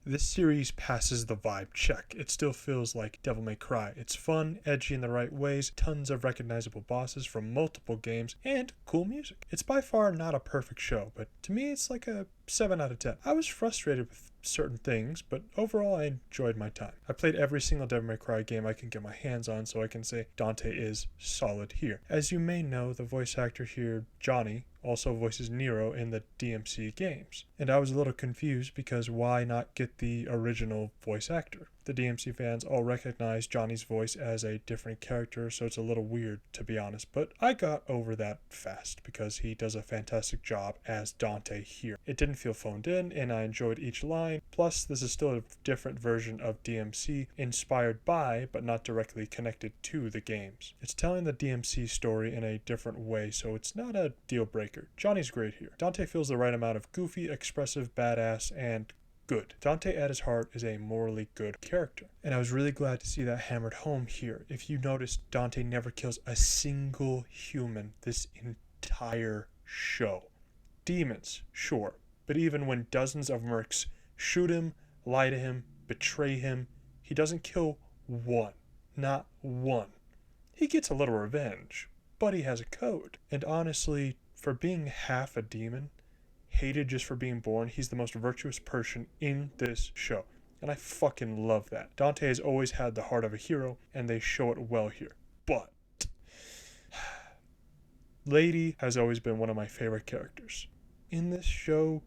This series passes the vibe check. It still feels like Devil May Cry. It's fun, edgy in the right ways, tons of recognizable bosses from multiple games, and cool music. It's by far not a perfect show, but to me it's like a 7 out of 10. I was frustrated with certain things, but overall I enjoyed my time. I played every single Devil May Cry game I can get my hands on, so I can say Dante is solid here. As you may know, the voice actor here, Johnny, also voices Nero in the DMC games. And I was a little confused because why not get the original voice actor? The DMC fans all recognize Johnny's voice as a different character, so it's a little weird to be honest, but I got over that fast because he does a fantastic job as Dante here. It didn't feel phoned in and I enjoyed each line, plus this is still a different version of DMC inspired by but not directly connected to the games. It's telling the DMC story in a different way, so it's not a deal breaker. Johnny's great here. Dante feels the right amount of goofy, expressive, badass, and good. Dante at his heart is a morally good character, and I was really glad to see that hammered home here. If you notice, Dante never kills a single human this entire show. Demons, sure, but even when dozens of mercs shoot him, lie to him, betray him, he doesn't kill one. Not one. He gets a little revenge, but he has a code. And honestly, for being half a demon, hated just for being born, he's the most virtuous person in this show. And I fucking love that. Dante has always had the heart of a hero, and they show it well here. But Lady has always been one of my favorite characters. In this show,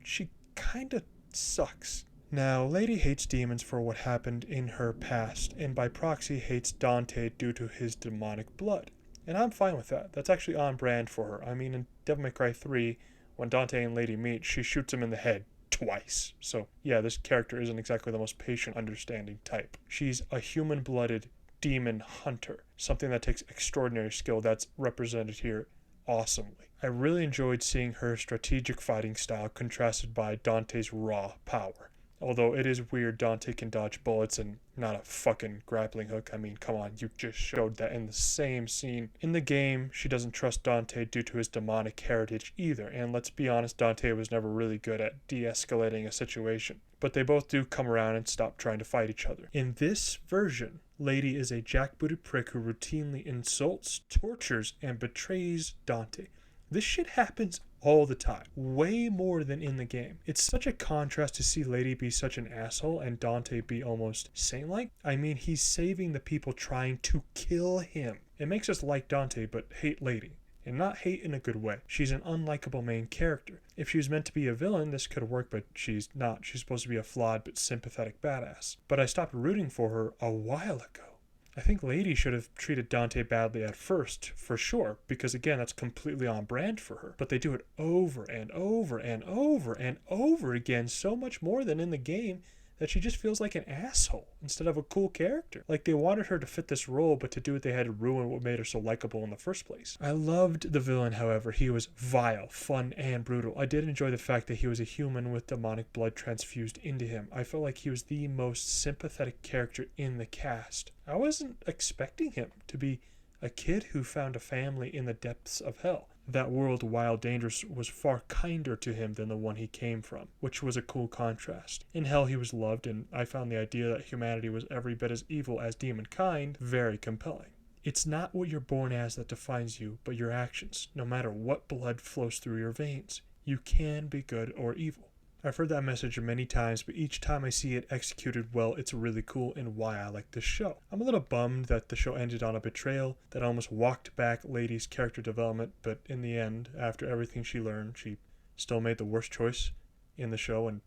she kinda sucks. Now, Lady hates demons for what happened in her past, and by proxy hates Dante due to his demonic blood. And I'm fine with that. That's actually on brand for her. I mean, in Devil May Cry 3, when Dante and Lady meet, she shoots him in the head twice. So, yeah, this character isn't exactly the most patient, understanding type. She's a human-blooded demon hunter, something that takes extraordinary skill that's represented here awesomely. I really enjoyed seeing her strategic fighting style contrasted by Dante's raw power. Although it is weird Dante can dodge bullets and not a fucking grappling hook. I mean, come on, you just showed that in the same scene. In the game, she doesn't trust Dante due to his demonic heritage either, and let's be honest, Dante was never really good at de-escalating a situation. But they both do come around and stop trying to fight each other. In this version, Lady is a jackbooted prick who routinely insults, tortures, and betrays Dante. This shit happens all the time, way more than in the game. It's such a contrast to see Lady be such an asshole and Dante be almost saint-like. I mean, he's saving the people trying to kill him. It makes us like Dante but hate Lady. And not hate in a good way. She's an unlikable main character. If she was meant to be a villain, this could work, but she's not. She's supposed to be a flawed but sympathetic badass. But I stopped rooting for her a while ago. I think Lady should have treated Dante badly at first, for sure, because again, that's completely on brand for her. But they do it over and over and over and over again, so much more than in the game, that she just feels like an asshole instead of a cool character. Like they wanted her to fit this role, but to do it they had to ruin what made her so likable in the first place. I loved the villain, however. He was vile, fun, and brutal. I did enjoy the fact that he was a human with demonic blood transfused into him. I felt like he was the most sympathetic character in the cast. I wasn't expecting him to be a kid who found a family in the depths of hell. That world, while dangerous, was far kinder to him than the one he came from, which was a cool contrast. In hell he was loved, and I found the idea that humanity was every bit as evil as demonkind very compelling. It's not what you're born as that defines you, but your actions, no matter what blood flows through your veins. You can be good or evil. I've heard that message many times, but each time I see it executed well, it's really cool and why I like this show. I'm a little bummed that the show ended on a betrayal that almost walked back Lady's character development, but in the end, after everything she learned, she still made the worst choice in the show, and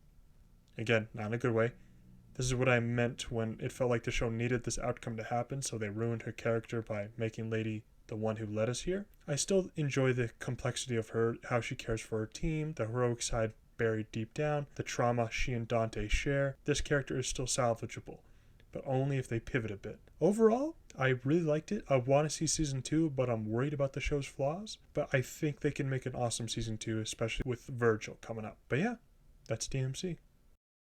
again, not in a good way. This is what I meant when it felt like the show needed this outcome to happen, so they ruined her character by making Lady the one who led us here. I still enjoy the complexity of her, how she cares for her team, the heroic side buried deep down, the trauma she and Dante share. This character is still salvageable, but only if they pivot a bit. Overall, I really liked it. I want to see season 2, but I'm worried about the show's flaws. But I think they can make an awesome season 2, especially with Virgil coming up. But yeah, that's DMC.